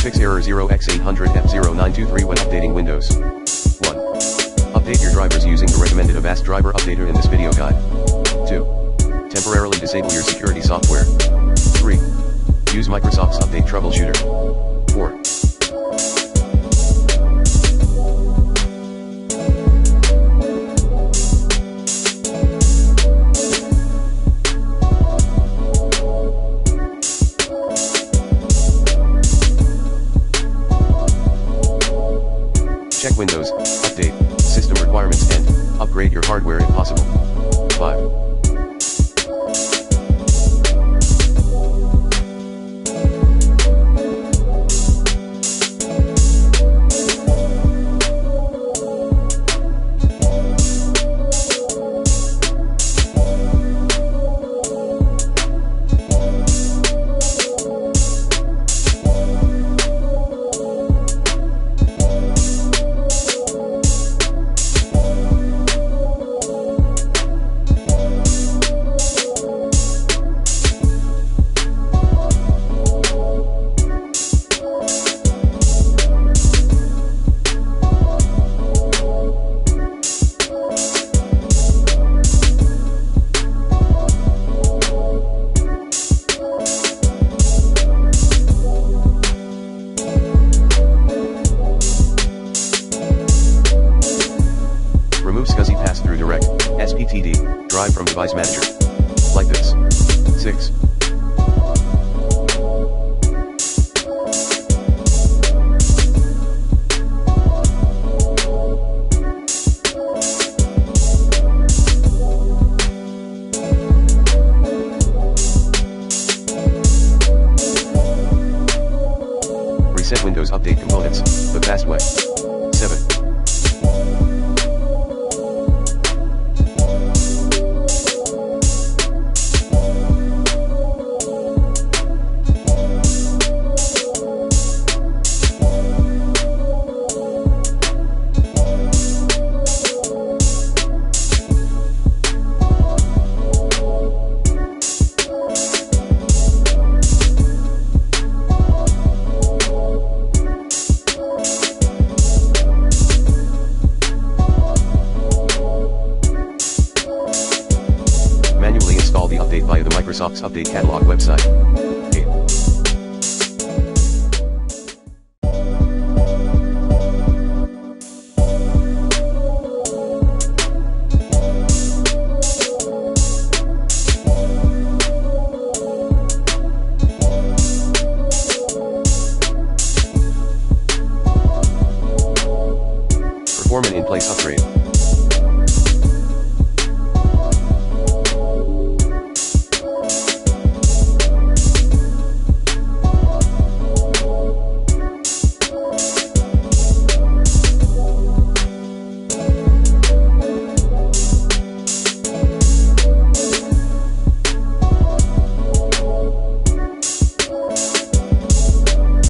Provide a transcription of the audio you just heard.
Fix error 0x800F0923 when updating Windows. 1. Update your drivers using the recommended Avast driver updater in this video guide. 2. Temporarily disable your security software. 3. Use Microsoft's Update Troubleshooter. 4. Check Windows, update, system requirements and upgrade your hardware if possible. 5. Remove SCSI pass-through direct, SPTD, drive from device manager. Like this. 6. Reset Windows Update components, the fast way. 7. Manually install the update via the Microsoft's Update Catalog website. 8. Perform an in-place upgrade.